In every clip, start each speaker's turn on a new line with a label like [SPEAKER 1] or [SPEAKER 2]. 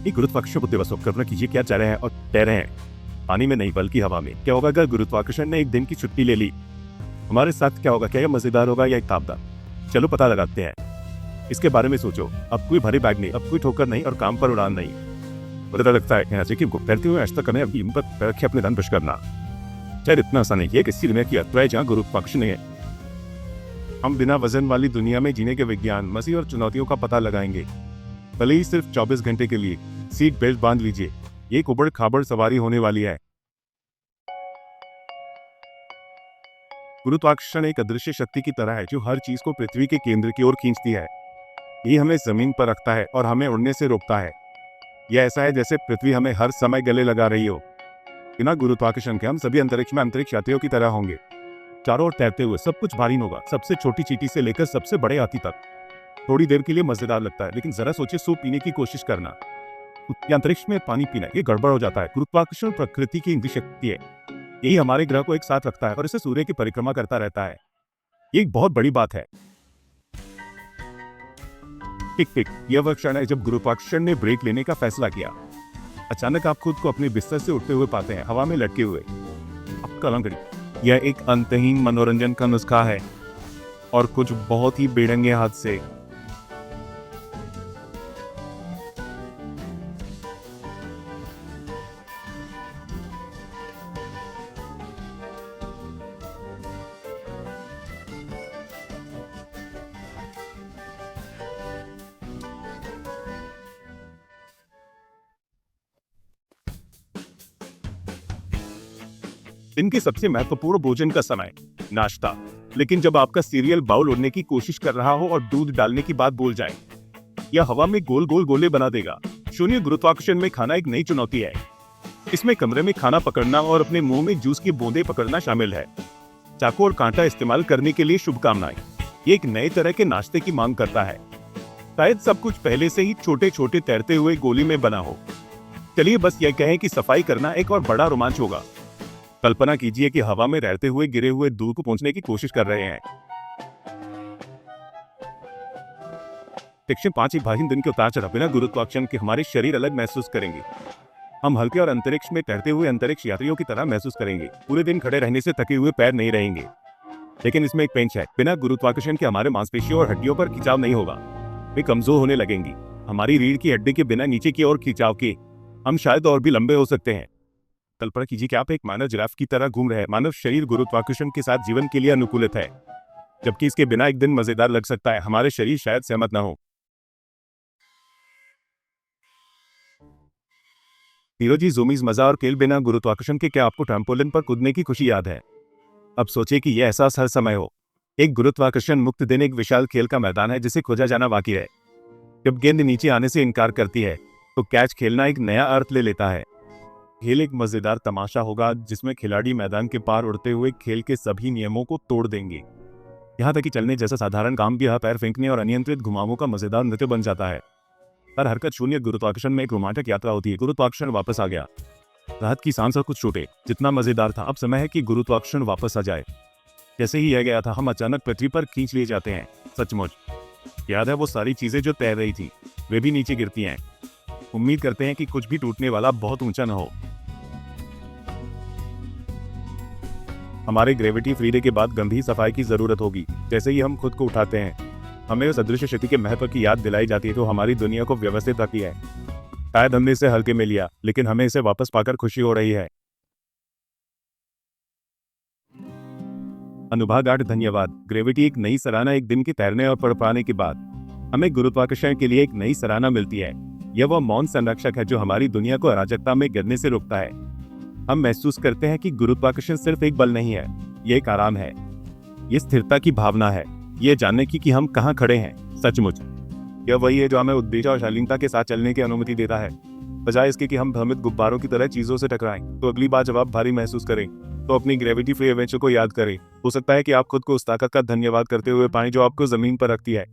[SPEAKER 1] एक गुरुत्वाकर्षण को दिवसों कल्पना कीजिए क्या जा रहे हैं और तैर रहे हैं पानी में नहीं बल्कि हवा में। क्या होगा अगर गुरुत्वाकर्षण ने एक दिन की छुट्टी ले ली? हमारे साथ क्या होगा? क्या यह मजेदार होगा या एक तापदार? चलो पता लगाते हैं। इसके बारे में सोचो। अब कोई भारी बैग नहीं, अब कोई ठोकर नहीं और काम पर उड़ान नहीं। पता लगता है यहाँ से कि तैरते हुए ऐसा करने अभी हिम्मत रखे अपने दान पेश करना शायद इतना आसान है। किसी दुनिया की यात्रा है जहाँ गुरुत्वाकर्षण है। हम बिना वजन वाली दुनिया में जीने के विज्ञान, मसीह और चुनौतियों का पता लगाएंगे, भले ही सिर्फ 24 घंटे के लिए। सीट बेल्ट बांध लीजिए, एक उबड़ खाबड़ सवारी होने वाली है। गुरुत्वाकर्षण एक अदृश्य शक्ति की तरह है जो हर चीज को पृथ्वी के केंद्र की ओर खींचती है। ये हमें जमीन पर रखता है और हमें उड़ने से रोकता है। यह ऐसा है जैसे पृथ्वी हमें हर समय गले लगा रही हो। बिना गुरुत्वाकर्षण के हम सभी अंतरिक्ष में अंतरिक्ष यात्रियों की तरह होंगे, चारों ओर तैरते हुए। सब कुछ भारी होगा, सबसे छोटी चींटी से लेकर सबसे बड़े हाथी तक। थोड़ी देर के लिए मजेदार लगता है, लेकिन जरा सोचिए सूप पीने की कोशिश करना या अंतरिक्ष में पानी पीना, ये गड़बड़ हो जाता है। गुरुत्वाकर्षण प्रकृति की शक्ति है, यही हमारे ग्रह को एक साथ रखता है और इसे सूर्य की परिक्रमा करता रहता है। ये एक बहुत बड़ी बात है। टिक टिक, यह वह क्षण है जब गुरुत्वाकर्षण ने ब्रेक लेने का फैसला किया। अचानक आप खुद को अपने बिस्तर से उठते हुए पाते हैं, हवा में लटके हुए। आपका लंगड़ी, यह एक अंतहीन मनोरंजन का नुस्खा है और कुछ बहुत ही बेढंगे हाथ से। दिन के सबसे महत्वपूर्ण भोजन का समय, नाश्ता। लेकिन जब आपका सीरियल बाउल उड़ने की कोशिश कर रहा हो और दूध डालने की बात भूल जाए, या हवा में गोल गोल गोले बना देगा। शून्य गुरुत्वाकर्षण में खाना एक नई चुनौती है। इसमें कमरे में खाना पकड़ना और अपने मुंह में जूस की बूंदें पकड़ना शामिल है। चाकू और कांटा इस्तेमाल करने के लिए शुभकामनाएं। ये एक नए तरह के नाश्ते की मांग करता है। शायद सब कुछ पहले से ही छोटे छोटे तैरते हुए गोली में बना हो। चलिए बस यह कहें कि सफाई करना एक और बड़ा रोमांच होगा। कल्पना कीजिए कि हवा में रहते हुए गिरे हुए दूध को पहुंचने की कोशिश कर रहे हैं। सेक्शन 5 एक भारी दिन के उतार चढ़ाव। बिना गुरुत्वाकर्षण के हमारे शरीर अलग महसूस करेंगे। हम हल्के और अंतरिक्ष में तैरते हुए अंतरिक्ष यात्रियों की तरह महसूस करेंगे। पूरे दिन खड़े रहने से थके हुए पैर नहीं रहेंगे। लेकिन इसमें एक पेंच है, बिना गुरुत्वाकर्षण के हमारे मांसपेशियों और हड्डियों पर खिंचाव नहीं होगा। वे कमजोर होने लगेंगी। हमारी रीढ़ की हड्डी के बिना नीचे की ओर खिंचाव के हम शायद और भी लंबे हो सकते हैं। कल्पना कीजिए कि आप एक मानव जिराफ की तरह घूम रहे हैं। मानव शरीर गुरुत्वाकर्षण के साथ जीवन के लिए अनुकूलित है, जबकि इसके बिना एक दिन मजेदार लग सकता है। हमारे शरीर शायद सहमत न हो। हीरोजी, ज़ूमीज़, मजा और खेल। बिना गुरुत्वाकर्षण के क्या आपको ट्रैम्पोलिन पर कूदने की खुशी याद है? अब सोचिए कि यह एहसास हर समय हो। एक गुरुत्वाकर्षण मुक्त दिन एक विशाल खेल का मैदान है जिसे खोजा जाना बाकी है। जब गेंद नीचे आने से इनकार करती है तो कैच खेलना एक नया अर्थ ले लेता है। खेल एक मजेदार तमाशा होगा जिसमें खिलाड़ी मैदान के पार उड़ते हुए खेल के सभी नियमों को तोड़ देंगे। यहाँ तक कि चलने जैसा साधारण काम भी पैर फेंकने और अनियंत्रित घुमावों का मजेदार नृत्य बन जाता है। हर हरकत शून्य गुरुत्वाकर्षण में एक रोमांचक यात्रा होती है। गुरुत्वाकर्षण वापस आ गया। राहत की सांस और कुछ छूटे। जितना मजेदार था, अब समय है कि गुरुत्वाकर्षण वापस आ जाए। जैसे ही यह गया था, हम अचानक पृथ्वी पर खींच लिए जाते हैं। सचमुच याद है वो सारी चीजें जो तैर रही थी, वे भी नीचे गिरती हैं। उम्मीद करते हैं कि कुछ भी टूटने वाला बहुत ऊंचा न हो। हमारे ग्रेविटी फ्री डे के बाद गंभीर सफाई की जरूरत होगी। जैसे ही हम खुद को उठाते हैं, हमें उस अदृश्य शक्ति के महत्व की याद दिलाई जाती है जो हमारी दुनिया को व्यवस्थित रखती है। शायद हमने इसे हल्के में लिया, लेकिन हमें इसे वापस पाकर खुशी हो रही है। अनुभाग 8, धन्यवाद। ग्रेविटी एक नई सराहना। एक दिन के तैरने और पड़पाने के बाद हमें गुरुत्वाकर्षण के लिए एक नई सराहना मिलती है। यह वह मौन संरक्षक है जो हमारी दुनिया को अराजकता में गिरने से रोकता है। हम महसूस करते हैं कि गुरुत्वाकर्षण सिर्फ एक बल नहीं है, यह एक आराम है। यह स्थिरता की भावना है, यह जानने की कि हम कहाँ खड़े हैं। सचमुच यह वही है जो हमें उद्देश्य और शालीनता के साथ चलने की अनुमति देता है, बजाय इसके कि हम भ्रमित गुब्बारों की तरह चीजों से टकराएं। तो अगली बार जब आप भारी महसूस करें तो अपनी ग्रेविटी फ्री एडवेंचर को याद करें। हो सकता है कि आप खुद को उस ताकत का धन्यवाद करते हुए पाएं जो आपको जमीन पर रखती है।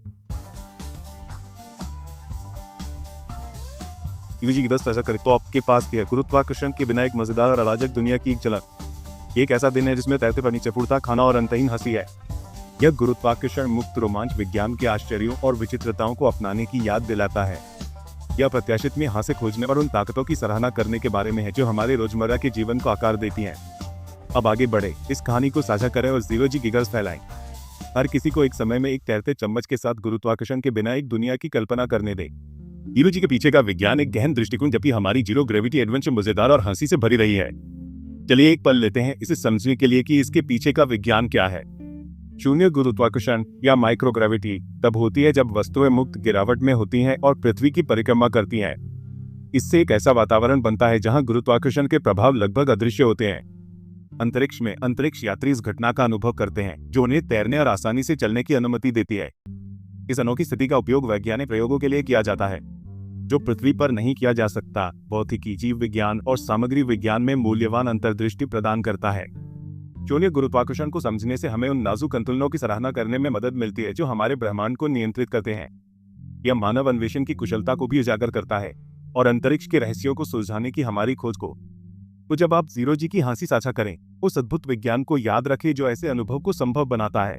[SPEAKER 1] जी 10 ऐसा करें तो आपके पास क्या है? गुरुत्वाकर्षण के बिना एक मजेदार और अराजक दुनिया की एक झलक। एक ऐसा दिन है जिसमें तैरते पानी, चपूर्णता, खाना और अंतहीन हंसी है। यह गुरुत्वाकर्षण मुक्त रोमांच विज्ञान के आश्चर्यों और विचित्रताओं को अपनाने की याद दिलाता है। यह प्रत्याशित में हास्य खोजने और उन ताकतों की सराहना करने के बारे में है जो हमारे रोजमर्रा के जीवन को आकार देती हैं। अब आगे बढ़े, इस कहानी को साझा करें और जीरो जी गिगल्स फैलाएं। हर किसी को एक समय में एक तैरते चम्मच के साथ गुरुत्वाकर्षण के बिना एक दुनिया की कल्पना करने दे। जीरो जी के पीछे का विज्ञान एक गहन दृष्टिकोण, जबकि हमारी जीरो ग्रेविटी एडवेंचर मजेदार और हंसी से भरी रही है। चलिए एक पल लेते हैं इसे समझने के लिए कि इसके पीछे का विज्ञान क्या है। शून्य गुरुत्वाकर्षण या माइक्रोग्रेविटी तब होती है जब वस्तुएं मुक्त गिरावट में होती हैं और पृथ्वी की परिक्रमा करती हैं। इससे एक ऐसा वातावरण बनता है जहां गुरुत्वाकर्षण के प्रभाव लगभग अदृश्य होते हैं। अंतरिक्ष में अंतरिक्ष यात्री इस घटना का अनुभव करते हैं जो उन्हें तैरने और आसानी से चलने की अनुमति देती है। इस अनोखी स्थिति का उपयोग वैज्ञानिक प्रयोगों के लिए किया जाता है जो पृथ्वी पर नहीं किया जा सकता। भौतिकी, जीव विज्ञान और सामग्री विज्ञान में मूल्यवान अंतर्दृष्टि प्रदान करता है। शून्य गुरुत्वाकर्षण को समझने से हमें उन नाजुक संतुलनों की सराहना करने में मदद मिलती है जो हमारे ब्रह्मांड को नियंत्रित करते हैं। यह मानव अन्वेषण की कुशलता को भी उजागर करता है और अंतरिक्ष के रहस्यों को सुलझाने की हमारी खोज को। तो जब आप जीरो जी की हंसी साझा करें, उस अद्भुत विज्ञान को याद रखें जो ऐसे अनुभव को संभव बनाता है।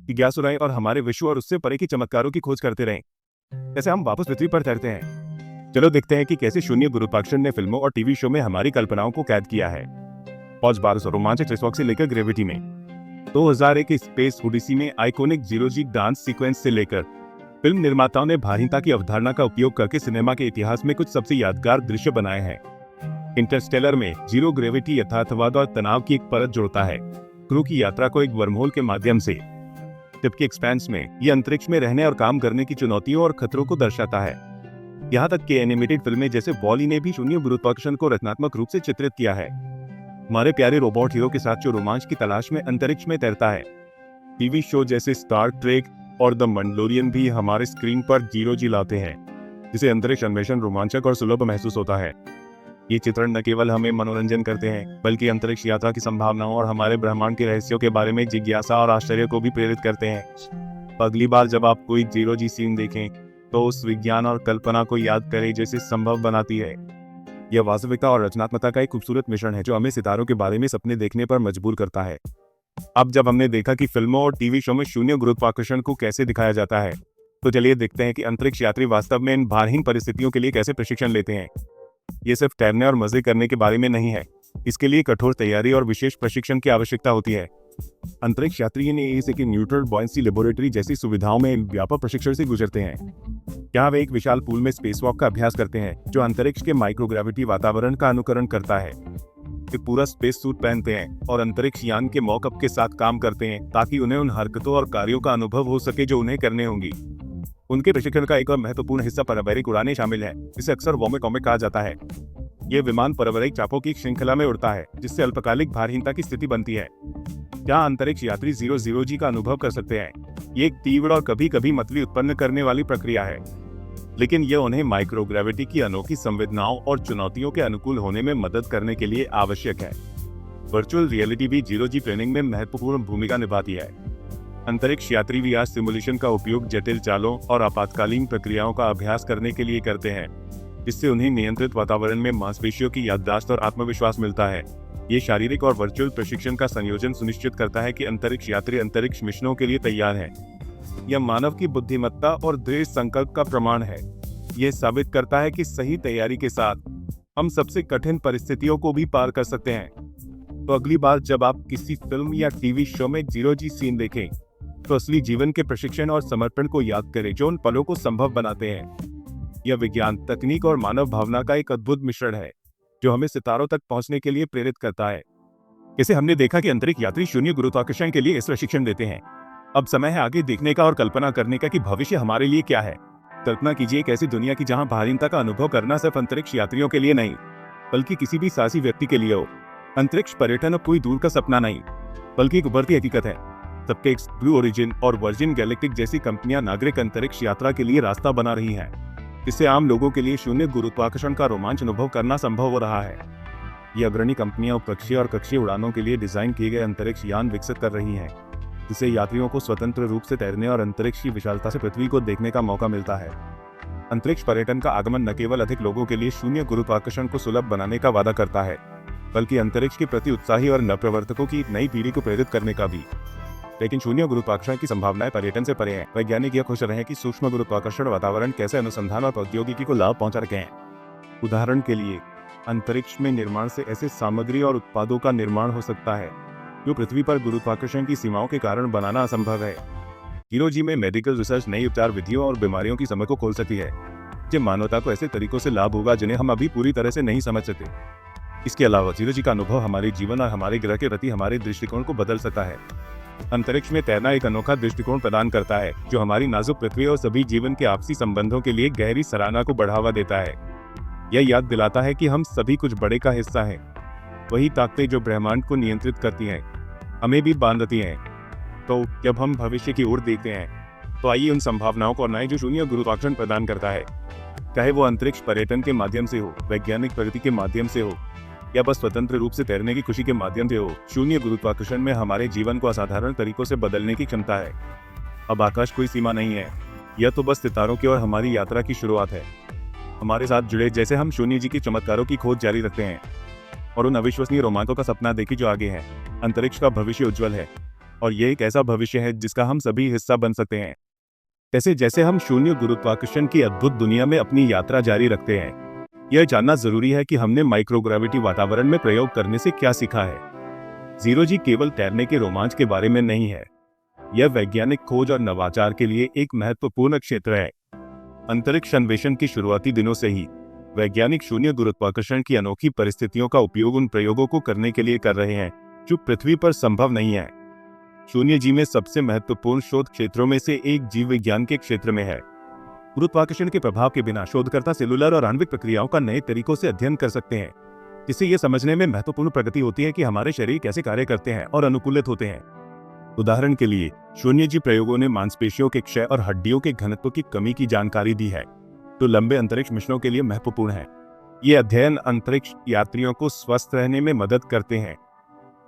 [SPEAKER 1] जिज्ञासु रहें और हमारे विश्व और उससे परे की चमत्कारों की खोज करते रहें। जैसे हम वापस पृथ्वी पर तैरते हैं, चलो देखते हैं कि कैसे शून्य गुरुत्वाकर्षण ने फिल्मों और टीवी शो में हमारी कल्पनाओं को कैद किया है। 1200 रोमांचक स्पेसवॉक से लेकर ग्रेविटी में, 2001 के स्पेस ओडिसी में आइकॉनिक जीरो जी डांस सीक्वेंस से लेकर फिल्म निर्माताओं ने भारीता की अवधारणा का उपयोग करके सिनेमा के इतिहास में कुछ सबसे यादगार दृश्य बनाए हैं। इंटरस्टेलर में जीरो ग्रेविटी यथार्थवाद और तनाव की एक परत जोड़ता है, क्रू की यात्रा को एक वर्महोल के माध्यम से, जबकि एक्सपेंस में यह अंतरिक्ष में रहने और काम करने की चुनौतियों और खतरों को दर्शाता है। यहाँ तक कि एनिमेटेड फिल्में जैसे वॉल-ई ने भी शून्य गुरुत्वाकर्षण को रचनात्मक रूप से चित्रित किया है, हमारे प्यारे रोबोट हीरो के साथ जो रोमांच की तलाश में अंतरिक्ष में तैरता है। टीवी शो जैसे स्टार ट्रेक और द मंडलोरियन भी हमारे स्क्रीन पर जीरो जी लाते हैं, जिसे अंतरिक्ष अन्वेषण रोमांचक और सुलभ महसूस होता है। ये चित्रण न केवल हमें मनोरंजन करते हैं बल्कि अंतरिक्ष यात्रा की संभावनाओं और हमारे ब्रह्मांड के रहस्यों के बारे में जिज्ञासा और आश्चर्य को भी प्रेरित करते हैं। अगली बार जब आप कोई जीरो जी सीन देखें तो उस विज्ञान और कल्पना को याद करें जैसे संभव बनाती है। यह वास्तविकता और रचनात्मकता का एक खूबसूरत मिश्रण है जो हमें सितारों के बारे में सपने देखने पर मजबूर करता है। अब जब हमने देखा कि फिल्मों और टीवी शो में शून्य गुरुत्वाकर्षण को कैसे दिखाया जाता है, तो चलिए देखते हैं कि अंतरिक्ष यात्री वास्तव में इन भारहीन परिस्थितियों के लिए कैसे प्रशिक्षण लेते हैं। ये सिर्फ तैरने और मजे करने के बारे में नहीं है, इसके लिए कठोर तैयारी और विशेष प्रशिक्षण की आवश्यकता होती है। अंतरिक्ष यात्री ने इसे कि न्यूट्रल बॉयंसी लेबोरेटरी जैसी सुविधाओं में व्यापक प्रशिक्षण से गुजरते हैं। यहाँ वे एक विशाल पूल में स्पेसवॉक का अभ्यास करते हैं जो अंतरिक्ष के माइक्रोग्रेविटी वातावरण का अनुकरण करता है। वे पूरा स्पेस सूट पहनते हैं और अंतरिक्ष यान के मॉकअप के साथ काम करते हैं ताकि उन्हें उन हरकतों और कार्यों का अनुभव हो सके जो उन्हें करने होंगी। उनके प्रशिक्षण का एक और महत्वपूर्ण हिस्सा पारंपरिक उड़ानें शामिल है, जिसे अक्सर वॉमिक कहा जाता है। यह विमान पारंपरिक चापों की श्रृंखला में उड़ता है जिससे अल्पकालिक भारहीनता की स्थिति बनती है, जहां अंतरिक्ष यात्री जीरो जी का अनुभव कर सकते हैं। ये एक तीव्र और कभी कभी मतली उत्पन्न करने वाली प्रक्रिया है, लेकिन यह उन्हें माइक्रोग्रेविटी की अनोखी संवेदनाओं और चुनौतियों के अनुकूल होने में मदद करने के लिए आवश्यक है। वर्चुअल रियलिटी भी जीरो जी ट्रेनिंग में महत्वपूर्ण भूमिका निभाती है। अंतरिक्ष यात्री VR सिमुलेशन का उपयोग जटिल चालों और आपातकालीन प्रक्रियाओं का अभ्यास करने के लिए करते हैं, जिससे उन्हें नियंत्रित वातावरण में मांसपेशियों की याददाश्त और आत्मविश्वास मिलता है। ये शारीरिक और वर्चुअल प्रशिक्षण का संयोजन सुनिश्चित करता है कि अंतरिक्ष यात्री अंतरिक्ष मिशनों के लिए तैयार हैं। यह मानव की बुद्धिमत्ता और दृढ़ संकल्प का प्रमाण है। यह साबित करता है कि सही तैयारी के साथ हम सबसे कठिन परिस्थितियों को भी पार कर सकते हैं। तो अगली बार जब आप किसी फिल्म या टीवी शो में जीरो जी सीन देखें, तो असली जीवन के प्रशिक्षण और समर्पण को याद करें जो उन पलों को संभव बनाते हैं। यह विज्ञान, तकनीक और मानव भावना का एक अद्भुत मिश्रण है जो हमें सितारों तक पहुंचने के लिए प्रेरित करता है। इसे हमने देखा कि अंतरिक्ष यात्री शून्य गुरुत्वाकर्षण के लिए इस प्रशिक्षण देते हैं। अब समय है आगे देखने का और कल्पना करने का कि भविष्य हमारे लिए क्या है। कल्पना कीजिए एक ऐसी दुनिया की जहां भारीनता का अनुभव करना सिर्फ अंतरिक्ष यात्रियों के लिए नहीं, बल्कि किसी भी साहसी व्यक्ति के लिए हो। अंतरिक्ष पर्यटन अब कोई दूर का सपना नहीं, बल्कि एक उभरती हकीकत है। सबटेक्स, ब्लू ओरिजिन और वर्जिन गैलेक्टिक जैसी कंपनियां नागरिक अंतरिक्ष यात्रा के लिए रास्ता बना रही हैं। इससे आम लोगों के लिए शून्य गुरुत्वाकर्षण का रोमांच अनुभव करना संभव हो रहा है। ये अग्रणी कंपनियां उपकक्षीय और कक्षीय उड़ानों के लिए डिजाइन किए गए अंतरिक्ष यान विकसित कर रही हैं, जिससे यात्रियों को स्वतंत्र रूप से तैरने और अंतरिक्ष की विशालता से पृथ्वी को देखने का मौका मिलता है। अंतरिक्ष पर्यटन का आगमन न केवल अधिक लोगों के लिए शून्य गुरुत्वाकर्षण को सुलभ बनाने का वादा करता है, बल्कि अंतरिक्ष के प्रति उत्साही और नवप्रवर्तकों की एक नई पीढ़ी को प्रेरित करने का भी। लेकिन शून्य गुरुत्वाकर्षण की संभावनाएं पर्यटन से परे हैं। वैज्ञानिक यह खुश रहे हैं कि सूक्ष्म गुरुत्वाकर्षण वातावरण कैसे अनुसंधान और प्रौद्योगिकी को लाभ पहुंचा रखे हैं। उदाहरण के लिए अंतरिक्ष में निर्माण से ऐसे सामग्री और उत्पादों का निर्माण हो सकता है जो पृथ्वी पर गुरुत्वाकर्षण की सीमाओं के कारण बनाना असंभव है। जीरो जी में मेडिकल रिसर्च नई उपचार विधियों और बीमारियों की समझ को खोल सकती है, जो मानवता को ऐसे तरीकों से लाभ होगा जिन्हें हम अभी पूरी तरह से नहीं समझ सकते। इसके अलावा जीरो जी का अनुभव हमारे जीवन और हमारे ग्रह के प्रति हमारे दृष्टिकोण को बदल सकता है। अंतरिक्ष में तैरना एक अनोखा दृष्टिकोण प्रदान करता है जो हमारी नाजुक पृथ्वी और सभी जीवन के आपसी संबंधों के लिए गहरी सराहना को बढ़ावा देता है। यह याद दिलाता है कि हम सभी कुछ बड़े का हिस्सा हैं। वही ताकतें जो ब्रह्मांड को नियंत्रित करती हैं हमें भी बांधती हैं। तो जब हम भविष्य की ओर देखते हैं तो आइए उन संभावनाओं को अपनाएं जो शून्य गुरुत्वाकर्षण प्रदान करता है। चाहे वो अंतरिक्ष पर्यटन के माध्यम से हो, वैज्ञानिक प्रगति के माध्यम से हो या बस स्वतंत्र रूप से तैरने की खुशी के माध्यम से हो, शून्य गुरुत्वाकर्षण में हमारे जीवन को असाधारण तरीकों से बदलने की क्षमता है। अब आकाश कोई सीमा नहीं है, यह तो बस सितारों की ओर हमारी यात्रा की शुरुआत है। हमारे साथ जुड़े जैसे हम शून्य जी की चमत्कारों की खोज जारी रखते हैं और उन अविश्वसनीय रोमांचों का सपना देखी जो आगे है। अंतरिक्ष का भविष्य उज्जवल है और ये एक ऐसा भविष्य है जिसका हम सभी हिस्सा बन सकते हैं। जैसे जैसे हम शून्य गुरुत्वाकर्षण की अद्भुत दुनिया में अपनी यात्रा जारी रखते हैं, यह जानना जरूरी है कि हमने माइक्रोग्रेविटी वातावरण में प्रयोग करने से क्या सीखा है। जीरो जी केवल तैरने के रोमांच के बारे में नहीं है, यह वैज्ञानिक खोज और नवाचार के लिए एक महत्वपूर्ण क्षेत्र है। अंतरिक्ष अन्वेषण की शुरुआती दिनों से ही वैज्ञानिक शून्य गुरुत्वाकर्षण की अनोखी परिस्थितियों का उपयोग उन प्रयोगों को करने के लिए कर रहे हैं जो पृथ्वी पर संभव नहीं है। शून्य जी में सबसे महत्वपूर्ण शोध क्षेत्रों में से एक जीव विज्ञान के क्षेत्र में है। गुरुत्वाकर्षण के प्रभाव के बिना शोधकर्ता सेलुलर और आणविक प्रक्रियाओं का नए तरीकों से अध्ययन कर सकते हैं, जिससे यह समझने में महत्वपूर्ण प्रगति होती है कि हमारे शरीर कैसे कार्य करते हैं और अनुकूलित होते हैं। उदाहरण के लिए शून्य जी प्रयोगों ने मांसपेशियों के क्षय और हड्डियों के घनत्व की कमी की जानकारी दी है, तो लंबे अंतरिक्ष मिशनों के लिए महत्वपूर्ण है। ये अध्ययन अंतरिक्ष यात्रियों को स्वस्थ रहने में मदद करते हैं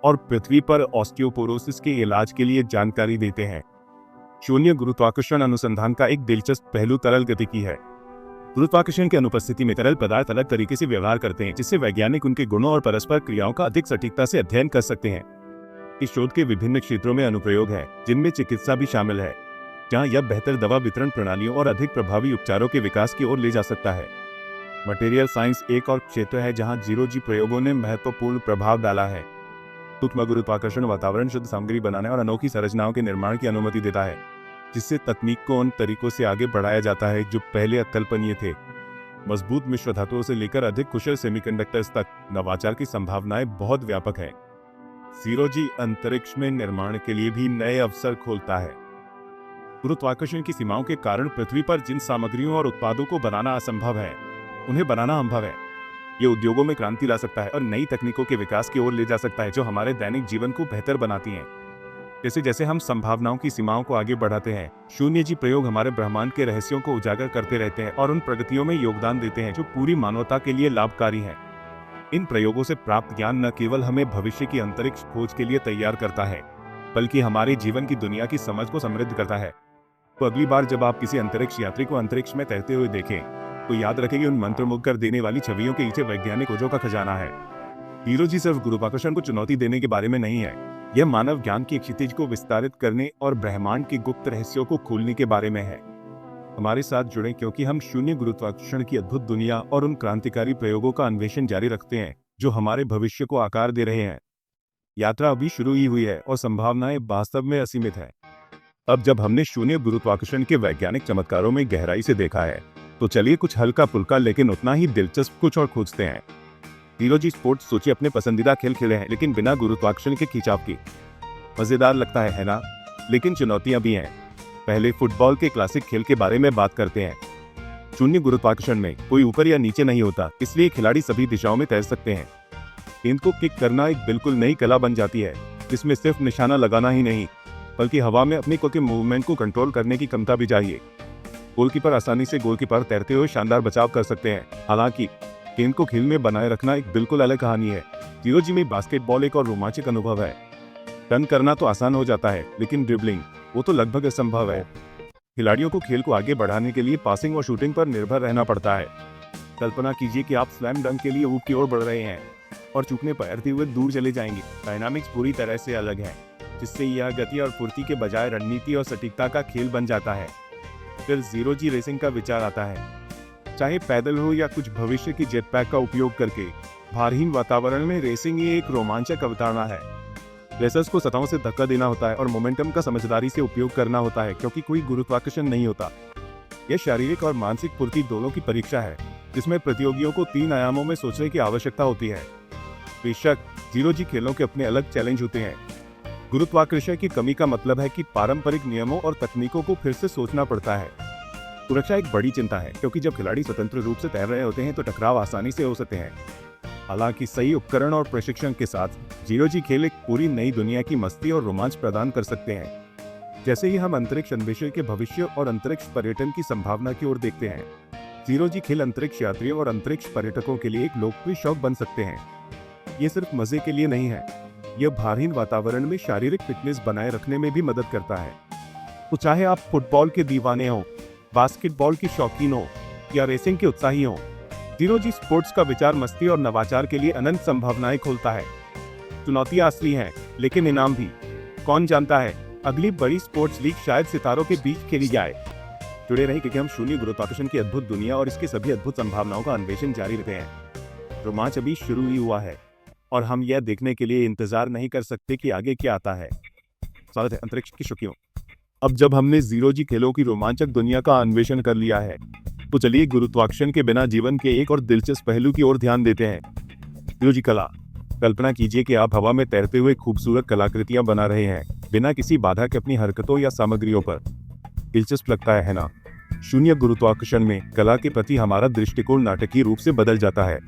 [SPEAKER 1] और पृथ्वी पर ऑस्टियोपोरोसिस के इलाज के लिए जानकारी देते हैं। शून्य गुरुत्वाकर्षण अनुसंधान का एक दिलचस्प पहलू तरल गतिकी है। गुरुत्वाकर्षण की अनुपस्थिति में तरल पदार्थ अलग तरीके से व्यवहार करते हैं, जिससे वैज्ञानिक उनके गुणों और परस्पर क्रियाओं का अधिक सटीकता से अध्ययन कर सकते हैं। इस शोध के विभिन्न क्षेत्रों में अनुप्रयोग है, जिनमें चिकित्सा भी शामिल है, जहां यह बेहतर दवा वितरण प्रणालियों और अधिक प्रभावी उपचारों के विकास की ओर ले जा सकता है। मटेरियल साइंस एक और क्षेत्र है जहां जीरो जी प्रयोगों ने महत्वपूर्ण प्रभाव डाला है। सूक्ष्म गुरुत्वाकर्षण वातावरण शुद्ध सामग्री बनाने और अनोखी संरचनाओं के निर्माण की अनुमति देता है, जिससे तकनीक को उन तरीकों से आगे बढ़ाया जाता है जो पहले अकल्पनीय थे। मजबूत मिश्र धातुओं से लेकर अधिक कुशल सेमीकंडक्टर्स तक नवाचार की संभावनाएं बहुत व्यापक है। जीरो जी अंतरिक्ष में निर्माण के लिए भी नए अवसर खोलता है। गुरुत्वाकर्षण की सीमाओं के कारण पृथ्वी पर जिन सामग्रियों और उत्पादों को बनाना असंभव है, उन्हें बनाना संभव है। ये उद्योगों में क्रांति ला सकता है और नई तकनीकों के विकास की ओर ले जा सकता है जो हमारे दैनिक जीवन को बेहतर बनाती हैं। जैसे जैसे हम संभावनाओं की सीमाओं को आगे बढ़ाते हैं, शून्य जी प्रयोग हमारे ब्रह्मांड के रहस्यों को उजागर करते रहते हैं और उन प्रगतियों में योगदान देते हैं जो पूरी मानवता के लिए लाभकारी हैं। इन प्रयोगों से प्राप्त ज्ञान न केवल हमें भविष्य की अंतरिक्ष खोज के लिए तैयार करता है, बल्कि हमारे जीवन की दुनिया की समझ को समृद्ध करता है। तो अगली बार जब आप किसी अंतरिक्ष यात्री को अंतरिक्ष में तैरते हुए देखें, तो याद रखें कि उन मंत्रमुग्ध कर देने वाली छवियों के पीछे वैज्ञानिक खोजों का खजाना है। जीरो जी सिर्फ गुरुत्वाकर्षण को चुनौती देने के बारे में नहीं है, यह मानव ज्ञान की क्षितिज को विस्तारित करने और ब्रह्मांड के गुप्त रहस्यों को खोलने के बारे में है। हमारे साथ जुड़ें, क्योंकि हम शून्य गुरुत्वाकर्षण की अद्भुत दुनिया और उन क्रांतिकारी प्रयोगों का अन्वेषण जारी रखते हैं जो हमारे भविष्य को आकार दे रहे हैं। यात्रा अभी शुरू ही हुई है और संभावनाएं वास्तव में असीमित है। अब जब हमने शून्य गुरुत्वाकर्षण के वैज्ञानिक चमत्कारों में गहराई से देखा है, तो चलिए कुछ हल्का फुल्का लेकिन उतना ही दिलचस्प कुछ और खोजते हैं। जीरो जी स्पोर्ट्स सोचिए अपने पसंदीदा खेल खेले हैं, लेकिन बिना गुरुत्वाकर्षण के खिंचाव की। मजेदार लगता है ना? लेकिन चुनौतियां भी हैं। पहले फुटबॉल के क्लासिक खेल के बारे में बात करते हैं। शून्य गुरुत्वाकर्षण में कोई ऊपर या नीचे नहीं होता, इसलिए खिलाड़ी सभी दिशाओं में तैर सकते हैं। गेंद को किक करना एक बिल्कुल नई कला बन जाती है, जिसमें सिर्फ निशाना लगाना ही नहीं, बल्कि हवा में अपनी के मूवमेंट को कंट्रोल करने की क्षमता भी चाहिए। गोलकीपर आसानी से गोलकीपर तैरते हुए शानदार बचाव कर सकते हैं। हालांकि गेंद को खेल में बनाए रखना एक बिल्कुल अलग कहानी है। जीरो जी में बास्केटबॉल एक और रोमांचक अनुभव है। रन करना तो आसान हो जाता है, लेकिन ड्रिबलिंग वो तो लगभग असंभव है। खिलाड़ियों को खेल को आगे बढ़ाने के लिए पासिंग और शूटिंग पर निर्भर रहना पड़ता है। कल्पना कीजिए कि आप स्लैम डंक के लिए ऊप की ओर बढ़ रहे हैं और चूकने पर तैरते हुए दूर चले जाएंगे। डायनामिक्स पूरी तरह से अलग है। जिससे यह गति और फुर्ती के बजाय रणनीति और सटीकता का खेल बन जाता है। फिर जीरो जी रेसिंग का विचार आता है। चाहे पैदल हो या कुछ भविष्य की जेटपैक का उपयोग करके भारहीन वातावरण में रेसिंग ये एक रोमांचक अवधारणा है। रेसर्स को सतहों से धक्का देना होता है और मोमेंटम का समझदारी से उपयोग करना होता है, क्योंकि कोई गुरुत्वाकर्षण नहीं होता। यह शारीरिक और मानसिक फुर्ती दोनों की परीक्षा है, जिसमें प्रतियोगियों को 3 आयामों में सोचने की आवश्यकता होती है। बेशक जीरो जी खेलों के अपने अलग चैलेंज होते हैं। गुरुत्वाकर्षण की कमी का मतलब है कि पारंपरिक नियमों और तकनीकों को फिर से सोचना पड़ता है। सुरक्षा एक बड़ी चिंता है, क्योंकि जब खिलाड़ी स्वतंत्र रूप से तैर रहे होते हैं तो टकराव आसानी से हो सकते हैं। हालांकि सही उपकरण और प्रशिक्षण के साथ जीरो जी खेल एक पूरी नई दुनिया की मस्ती और रोमांच प्रदान कर सकते हैं। जैसे ही हम अंतरिक्ष अन्वेषण के भविष्य और अंतरिक्ष पर्यटन की संभावना की ओर देखते हैं, जीरो जी खेल अंतरिक्ष यात्रियों और अंतरिक्ष पर्यटकों के लिए एक लोकप्रिय शौक बन सकते हैं। ये सिर्फ मजे के लिए नहीं है, यह भारहीन वातावरण में शारीरिक फिटनेस बनाए रखने में भी मदद करता है। तो चाहे आप फुटबॉल के दीवाने हो, बास्केटबॉल के शौकीन हो या रेसिंग के उत्साही हो, जीरो जी स्पोर्ट्स का विचार मस्ती और नवाचार के लिए अनंत संभावनाएं खोलता है। चुनौतियां असली हैं, लेकिन इनाम भी। कौन जानता है, अगली बड़ी स्पोर्ट्स लीग शायद सितारों के बीच खेली जाए। जुड़े रहें, क्योंकि हम शून्य गुरुत्वाकर्षण की अद्भुत दुनिया और इसकी सभी अद्भुत संभावनाओं का अन्वेषण जारी रखते हैं। रोमांच अभी शुरू ही हुआ है और हम यह देखने के लिए इंतजार नहीं कर सकते कि आगे क्या आता है। स्वागत है अंतरिक्ष की शौकियों। अब जब हमने जीरो जी खेलों की रोमांचक दुनिया का अन्वेषण कर लिया है, तो चलिए गुरुत्वाकर्षण के बिना जीवन के एक और दिलचस्प पहलू की ओर ध्यान देते हैं। जीरो जी कला। कल्पना कीजिए कि आप हवा में तैरते हुए खूबसूरत कलाकृतियां बना रहे हैं, बिना किसी बाधा के अपनी हरकतों या सामग्रियों पर। दिलचस्प लगता है ना? शून्य गुरुत्वाकर्षण में कला के प्रति हमारा दृष्टिकोण नाटकीय रूप से बदल जाता है।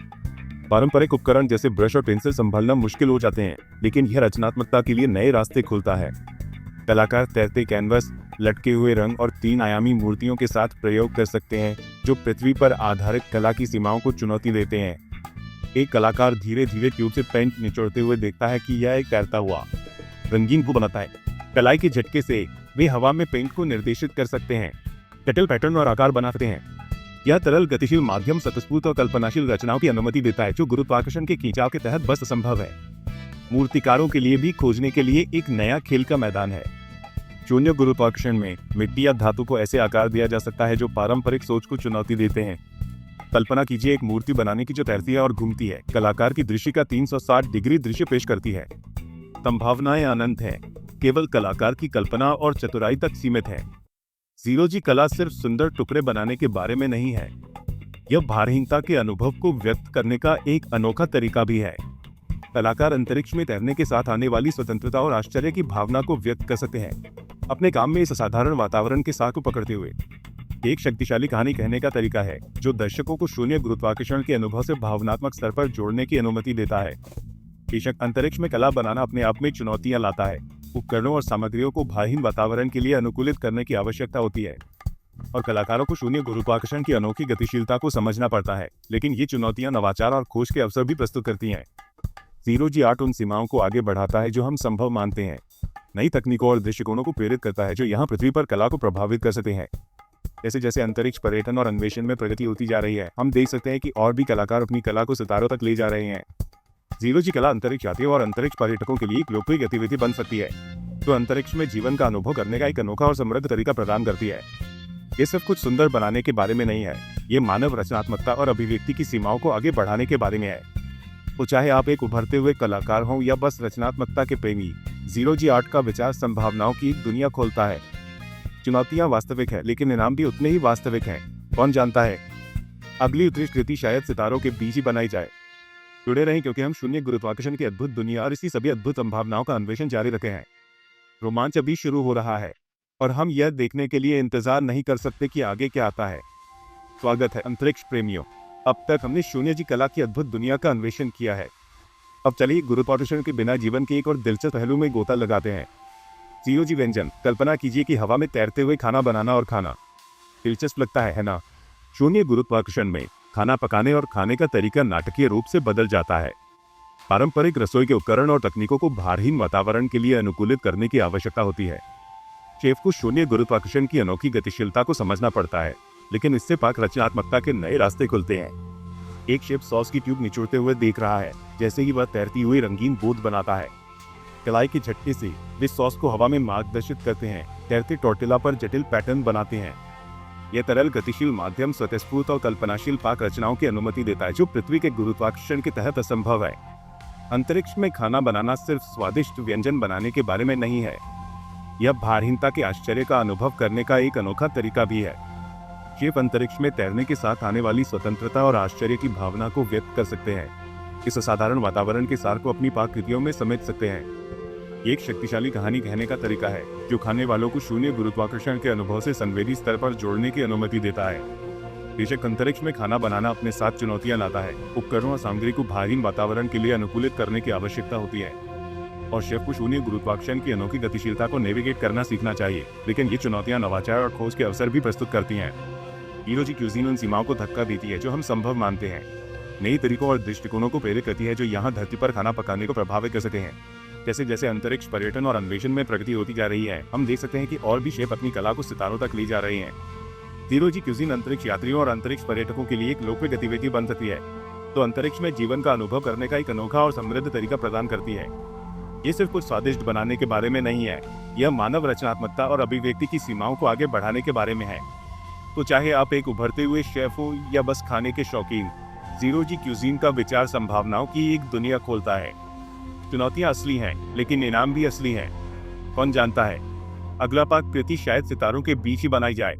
[SPEAKER 1] पारंपरिक उपकरण जैसे ब्रश और पेंसिल संभालना मुश्किल हो जाते हैं, लेकिन यह रचनात्मकता के लिए नए रास्ते खोलता है। कलाकार तैरते कैनवस, लटके हुए रंग और 3 आयामी मूर्तियों के साथ प्रयोग कर सकते हैं, जो पृथ्वी पर आधारित कला की सीमाओं को चुनौती देते हैं। एक कलाकार धीरे धीरे ट्यूब से पेंट निचोड़ते हुए देखता है कि यह एक तैरता हुआ रंगीन भू बनाता है। कलाई के झटके से वे हवा में पेंट को निर्देशित कर सकते हैं, जटिल पैटर्न और आकार बना सकते हैं। यह तरल गतिशील माध्यम स्वतःस्फूर्त और कल्पनाशील रचनाओं की अनुमति देता है, जो गुरुत्वाकर्षण के खिंचाव के तहत बस असंभव है। मूर्तिकारों के लिए भी खोजने के लिए एक नया खेल का मैदान है। शून्य गुरुत्वाकर्षण में मिट्टी या धातु को ऐसे आकार दिया जा सकता है जो पारंपरिक सोच को चुनौती देते हैं। कल्पना कीजिए एक मूर्ति बनाने की जो तैरती है और घूमती है, कलाकार की दृष्टि का 360 डिग्री दृश्य पेश करती है। संभावनाएं अनंत हैं, केवल कलाकार की कल्पना और चतुराई तक सीमित है। जीरो जी कला सिर्फ सुंदर टुकड़े बनाने के बारे में नहीं है, यह भारहीनता के अनुभव को व्यक्त करने का एक अनोखा तरीका भी है। कलाकार अंतरिक्ष में तैरने के साथ आने वाली स्वतंत्रता और आश्चर्य की भावना को व्यक्त कर सकते हैं, अपने काम में इस असाधारण वातावरण के साथ को पकड़ते हुए। एक शक्तिशाली कहानी कहने का तरीका है, जो दर्शकों को शून्य गुरुत्वाकर्षण के अनुभव से भावनात्मक स्तर पर जोड़ने की अनुमति देता है। बेशक अंतरिक्ष में कला बनाना अपने आप में चुनौतियां लाता है। उपकरणों और सामग्रियों को भारहीन वातावरण के लिए अनुकूलित करने की आवश्यकता होती है, और कलाकारों को शून्य गुरुत्वाकर्षण की अनोखी गतिशीलता को समझना पड़ता है। लेकिन ये चुनौतियां नवाचार और खोज के अवसर भी प्रस्तुत करती हैं। जीरो जी आर्ट उन सीमाओं को आगे बढ़ाता है जो हम संभव मानते हैं, नई तकनीकों और दृष्टिकोणों को प्रेरित करता है जो यहाँ पृथ्वी पर कला को प्रभावित कर सकते हैं। जैसे जैसे अंतरिक्ष पर्यटन और अन्वेषण में प्रगति होती जा रही है, हम देख सकते हैं कि और भी कलाकार अपनी कला को सितारों तक ले जा रहे हैं। जीरो जी कला अंतरिक्ष यात्रियों और अंतरिक्ष पर्यटकों के लिए एक लोकप्रिय गतिविधि बन सकती है, जो अंतरिक्ष में जीवन का अनुभव करने का एक अनोखा और समृद्ध तरीका प्रदान करती है। ये सिर्फ कुछ सुंदर बनाने के बारे में नहीं है, ये मानव रचनात्मकता और अभिव्यक्ति की सीमाओं को आगे बढ़ाने के बारे में है। तो चाहे आप एक उभरते हुए कलाकार हों या बस रचनात्मकता के प्रेमी, जीरो जी आर्ट का विचार संभावनाओं की एक दुनिया खोलता है। चुनौतियां वास्तविक है, लेकिन इनाम भी उतने ही वास्तविक हैं। कौन जानता है, अगली उत्कृष्ट कृति शायद सितारों के बीच ही बनाई जाए। जुड़े रहें, क्योंकि हम शून्य गुरुत्वाकर्षण की अद्भुत दुनिया और इसकी सभी अद्भुत संभावनाओं का अन्वेषण जारी रखे हैं। रोमांच अभी शुरू हो रहा है और हम यह देखने के लिए इंतजार नहीं कर सकते कि आगे क्या आता है। स्वागत है अंतरिक्ष प्रेमियों। अब तक हमने शून्य जी कला की अद्भुत दुनिया का अन्वेषण किया है। अब चलिए गुरुत्वाकर्षण के बिना जीवन के एक और दिलचस्प पहलू में गोता लगाते हैं। जीरो जी व्यंजन। कल्पना कीजिए कि हवा में तैरते हुए खाना बनाना और खाना। दिलचस्प लगता है ना? शून्य गुरुत्वाकर्षण में खाना पकाने और खाने का तरीका नाटकीय रूप से बदल जाता है। पारंपरिक रसोई के उपकरण और तकनीकों को भारहीन वातावरण के लिए अनुकूलित करने की आवश्यकता होती है। शेफ को शून्य गुरुत्वाकर्षण की अनोखी गतिशीलता को समझना पड़ता है, लेकिन इससे पाक रचनात्मकता के नए रास्ते खुलते हैं। एक शेफ सॉस की ट्यूब निचोड़ते हुए देख रहा है, जैसे ही वह तैरती हुई रंगीन बूंद बनाता है। कलाई की झटके से वे सॉस को हवा में मार्गदर्शित करते हैं, तैरते टॉर्टिला पर जटिल पैटर्न बनाते हैं। यह तरल गतिशील माध्यम स्वतःस्फूर्त और कल्पनाशील पाक रचनाओं की अनुमति देता है जो पृथ्वी के गुरुत्वाकर्षण के तहत असंभव है। अंतरिक्ष में खाना बनाना सिर्फ स्वादिष्ट व्यंजन बनाने के बारे में नहीं है, यह भारहीनता के आश्चर्य का अनुभव करने का एक अनोखा तरीका भी है। शेफ अंतरिक्ष में तैरने के साथ आने वाली स्वतंत्रता और आश्चर्य की भावना को व्यक्त कर सकते हैं, इस असाधारण वातावरण के सार को अपनी पाककृतियों में समेट सकते हैं। ये एक शक्तिशाली कहानी कहने का तरीका है जो खाने वालों को शून्य गुरुत्वाकर्षण के अनुभव से संवेदी स्तर पर जोड़ने की अनुमति देता है। बेशक अंतरिक्ष में खाना बनाना अपने साथ चुनौतियां लाता है, उपकरणों और सामग्री को भारीन वातावरण के लिए अनुकूलित करने की आवश्यकता होती है और शेफ को शून्य गुरुत्वाकर्षण की अनोखी गतिशीलता को नेविगेट करना सीखना चाहिए। लेकिन ये चुनौतियां नवाचार और खोज के अवसर भी प्रस्तुत करती हैं। ज़ीरो जी क्यूजीन उन सीमाओं को धक्का देती है जो हम संभव मानते हैं, नई तरीकों और दृष्टिकोणों को प्रेरित करती है जो यहाँ धरती पर खाना पकाने को प्रभावित कर सके हैं। जैसे जैसे अंतरिक्ष पर्यटन और अन्वेषण में प्रगति होती जा रही है, हम देख सकते हैं कि और भी शेफ अपनी कला को सितारों तक ले जा रहे हैं। ज़ीरो जी क्यूजीन अंतरिक्ष यात्रियों और अंतरिक्ष पर्यटकों के लिए एक लोकप्रिय गतिविधि बन सकती है तो अंतरिक्ष में जीवन का अनुभव करने का एक अनोखा और समृद्ध तरीका प्रदान करती है। ये सिर्फ कुछ स्वादिष्ट बनाने के बारे में नहीं है, यह मानव रचनात्मकता और अभिव्यक्ति की सीमाओं को आगे बढ़ाने के बारे में है। तो चाहे आप एक उभरते हुए शेफ हो या बस खाने के शौकीन, ज़ीरो जी क्यूजीन का विचार संभावनाओं की एक दुनिया खोलता है। चुनौतियां असली हैं, लेकिन इनाम भी असली हैं। कौन जानता है, अगला पाककृति शायद सितारों के बीच ही बनाई जाए।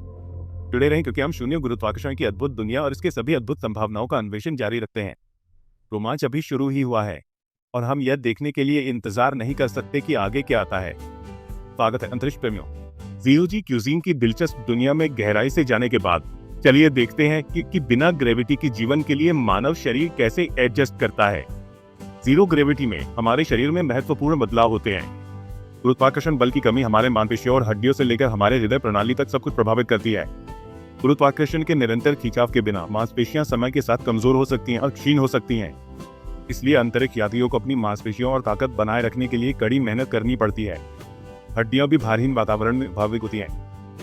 [SPEAKER 1] जुड़े रहें क्योंकि हम शून्य गुरुत्वाकर्षण की अद्भुत दुनिया और इसके सभी अद्भुत संभावनाओं का अन्वेषण जारी रखते हैं। रोमांच अभी शुरू ही हुआ है और हम यह देखने के लिए इंतजार नहीं कर सकते कि आगे क्या आता है। स्वागत है अंतरिक्ष प्रेमियों, ज़ीरो जी क्यूजीन की दिलचस्प दुनिया में गहराई से जाने के बाद चलिए देखते हैं कि बिना ग्रेविटी के जीवन के लिए मानव शरीर कैसे एडजस्ट करता है। जीरो ग्रेविटी में हमारे शरीर में महत्वपूर्ण बदलाव होते हैं। गुरुत्वाकर्षण बल की कमी हमारे मांसपेशियों और हड्डियों से लेकर हमारे हृदय प्रणाली तक सब कुछ प्रभावित करती है। गुरुत्वाकर्षण के निरंतर खिंचाव के बिना मांसपेशियां समय के साथ कमजोर हो सकती हैं और क्षीण हो सकती हैं। इसलिए अंतरिक्ष यात्रियों को अपनी मांसपेशियों और ताकत बनाए रखने के लिए कड़ी मेहनत करनी पड़ती है। हड्डियां भी भारहीन वातावरण में प्रभावित होती हैं।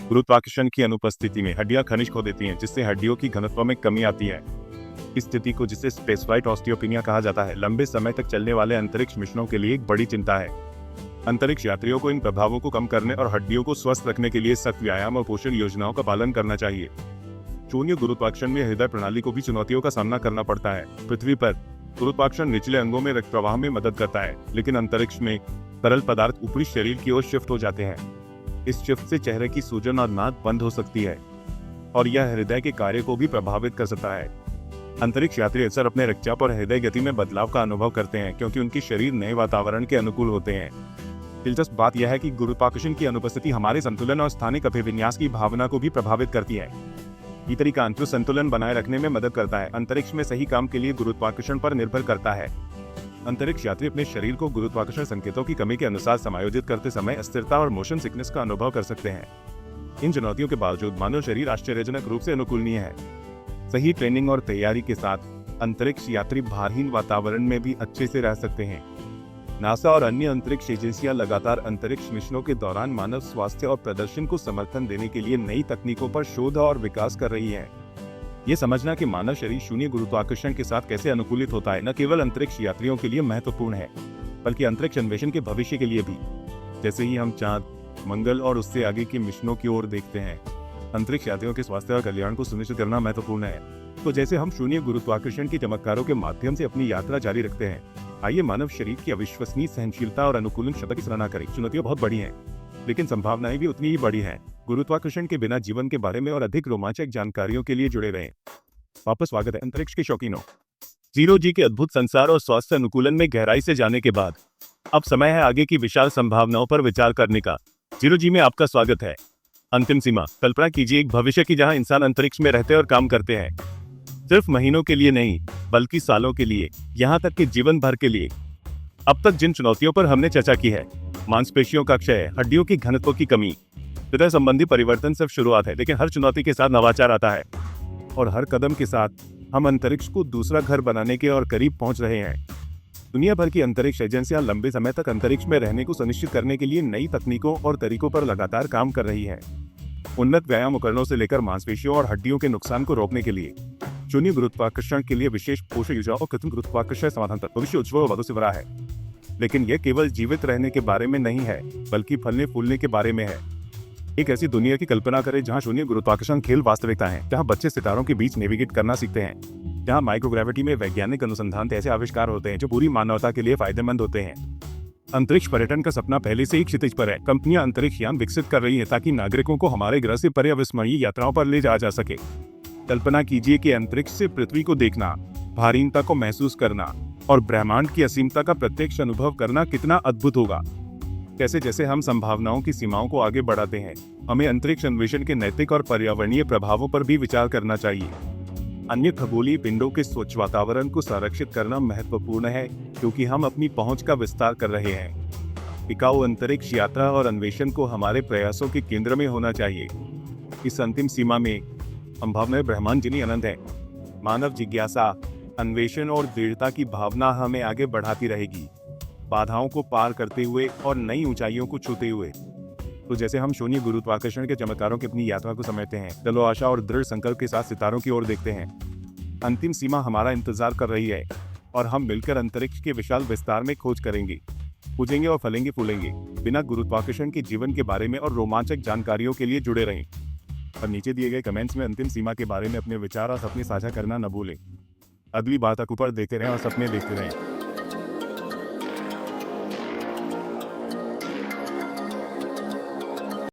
[SPEAKER 1] गुरुत्वाकर्षण की अनुपस्थिति में हड्डियां खनिज खो देती हैं, जिससे हड्डियों की घनत्व में कमी आती है। इस स्थिति को, जिसे स्पेसफ्लाइट ऑस्टियोपेनिया कहा जाता है, लंबे समय तक चलने वाले अंतरिक्ष मिशनों के लिए एक बड़ी चिंता है। अंतरिक्ष यात्रियों को इन प्रभावों को कम करने और हड्डियों को स्वस्थ रखने के लिए सख्त व्यायाम और पोषण योजनाओं का पालन करना चाहिए। शून्य गुरुत्वाकर्षण में हृदय प्रणाली को भी चुनौतियों का सामना करना पड़ता है। पृथ्वी पर गुरुत्वाकर्षण निचले अंगों में रक्त प्रवाह में मदद करता है, लेकिन अंतरिक्ष में तरल पदार्थ ऊपरी शरीर की ओर शिफ्ट हो जाते हैं। इस शिफ्ट से चेहरे की सूजन और नाक बंद हो सकती है और यह हृदय के कार्य को भी प्रभावित कर सकता है। अंतरिक्ष यात्री अक्सर अपने रक्तचाप और हृदय गति में बदलाव का अनुभव करते हैं क्योंकि उनके शरीर नए वातावरण के अनुकूल होते हैं। दिलचस्प बात यह है कि गुरुत्वाकर्षण की अनुपस्थिति हमारे संतुलन और स्थानिक अभिविन्यास की भावना को भी प्रभावित करती है। ये तरीका अंतर संतुलन बनाए रखने में मदद करता है। अंतरिक्ष में सही काम के लिए गुरुत्वाकर्षण पर निर्भर करता है। अंतरिक्ष यात्री अपने शरीर को गुरुत्वाकर्षण संकेतों की कमी के अनुसार समायोजित करते समय अस्थिरता और मोशन सिकनेस का अनुभव कर सकते हैं। इन चुनौतियों के बावजूद मानव शरीर आश्चर्यजनक रूप से अनुकूलनीय है। सही ट्रेनिंग और तैयारी के साथ अंतरिक्ष यात्री भारहीन वातावरण में भी अच्छे से रह सकते हैं। नासा और अन्य अंतरिक्ष एजेंसियां लगातार अंतरिक्ष मिशनों के दौरान मानव स्वास्थ्य और प्रदर्शन को समर्थन देने के लिए नई तकनीकों पर शोध और विकास कर रही है। ये समझना कि मानव शरीर शून्य गुरुत्वाकर्षण के साथ कैसे अनुकूलित होता है, न केवल अंतरिक्ष यात्रियों के लिए महत्वपूर्ण है, बल्कि अंतरिक्ष अन्वेषण के भविष्य के लिए भी। जैसे ही हम चांद, मंगल और उससे आगे के मिशनों की ओर देखते हैं, अंतरिक्ष यात्रियों के स्वास्थ्य और कल्याण को सुनिश्चित करना महत्वपूर्ण है। तो जैसे हम शून्य गुरुत्वाकर्षण की चमत्कारों के माध्यम से अपनी यात्रा जारी रखते हैं, आइए मानव शरीर की अविश्वसनीय सहनशीलता और अनुकूलन क्षमता की सराहना करें। चुनौतियां बहुत बड़ी हैं, लेकिन संभावनाएं भी उतनी ही बड़ी हैं। गुरुत्वाकर्षण के बिना जीवन के बारे में और अधिक रोमांचक जानकारियों के लिए जुड़े रहें। वापस स्वागत है अंतरिक्ष के शौकीनों। ज़ीरो जी के अद्भुत संसार और स्वास्थ्य अनुकूलन में गहराई से जाने के बाद अब समय है आगे की विशाल संभावनाओं पर विचार करने का। ज़ीरो जी में आपका स्वागत है। अंतिम सीमा। कल्पना कीजिए एक भविष्य की जहां इंसान अंतरिक्ष में रहते और काम करते हैं, सिर्फ महीनों के लिए नहीं, बल्कि सालों के लिए, यहाँ तक कि जीवन भर के लिए। अब तक जिन चुनौतियों पर हमने चर्चा की है, मांसपेशियों का क्षय, हड्डियों की घनत्व की कमी, हृदय संबंधी परिवर्तन सिर्फ शुरुआत है, लेकिन हर चुनौती के साथ नवाचार आता है और हर कदम के साथ हम अंतरिक्ष को दूसरा घर बनाने के और करीब पहुंच रहे हैं। दुनिया भर की अंतरिक्ष एजेंसियां लंबे समय तक अंतरिक्ष में रहने को सुनिश्चित करने के लिए नई तकनीकों और तरीकों पर लगातार काम कर रही हैं। उन्नत व्यायाम उपकरणों से लेकर मांसपेशियों और हड्डियों के नुकसान को रोकने के लिए शून्य गुरुत्वाकर्षण के लिए विशेष पोषक ऊर्जा और कृत्रिम गुरुत्वाकर्षण समाधान तक भविष्य उज्ज्वल वादों से भरा है। लेकिन यह केवल जीवित रहने के बारे में नहीं है, बल्कि फलने फूलने के बारे में है। एक ऐसी दुनिया की कल्पना करें जहां शून्य गुरुत्वाकर्षण खेल वास्तविकता है, जहां बच्चे सितारों के बीच नेविगेट करना सीखते हैं, जहां माइक्रोग्रेविटी में वैज्ञानिक अनुसंधान ऐसे आविष्कार होते हैं जो पूरी मानवता के लिए फायदेमंद होते हैं। अंतरिक्ष पर्यटन का सपना पहले से ही क्षितिज पर है। कंपनियां अंतरिक्ष यान विकसित कर रही हैं ताकि नागरिकों को हमारे ग्रह से परे अविस्मरणीय यात्राओं पर ले जाया जा सके। कल्पना कीजिए कि अंतरिक्ष से पृथ्वी को देखना, भारीनता को महसूस करना और ब्रह्मांड की असीमता का प्रत्यक्ष अनुभव करना कितना अद्भुत होगा। जैसे जैसे हम संभावनाओं की सीमाओं को आगे बढ़ाते हैं, हमें अंतरिक्ष अन्वेषण के नैतिक और पर्यावरणीय प्रभावों पर भी विचार करना चाहिए। अन्य खगोलीय पिंडों के स्वच्छ वातावरण को संरक्षित करना महत्वपूर्ण है, क्योंकि हम अपनी पहुंच का विस्तार कर रहे हैं। टिकाऊ अंतरिक्ष यात्रा और अन्वेषण को हमारे प्रयासों के केंद्र में होना चाहिए। इस अंतिम सीमा में संभावनाएं ब्रह्मांड जितनी अनंत है। मानव जिज्ञासा, अन्वेषण और दृढ़ता की भावना हमें आगे बढ़ाती रहेगी, बाधाओं को पार करते हुए और नई ऊंचाइयों को छूते हुए। तो जैसे हम शून्य गुरुत्वाकर्षण के चमत्कारों की अपनी यात्रा को समेटते हैं, चलो आशा और दृढ़ संकल्प के साथ सितारों की ओर देखते हैं। अंतिम सीमा हमारा इंतजार कर रही है और हम मिलकर अंतरिक्ष के विशाल विस्तार में खोज करेंगे, पूजेंगे और फलेंगे फूलेंगे। बिना गुरुत्वाकर्षण के जीवन के बारे में और रोमांचक जानकारियों के लिए जुड़े रहें। और नीचे दिए गए कमेंट्स में अंतिम सीमा के बारे में अपने विचार और सपने साझा करना न भूलें। अगली बार तक ऊपर देखते रहें और सपने देखते रहें।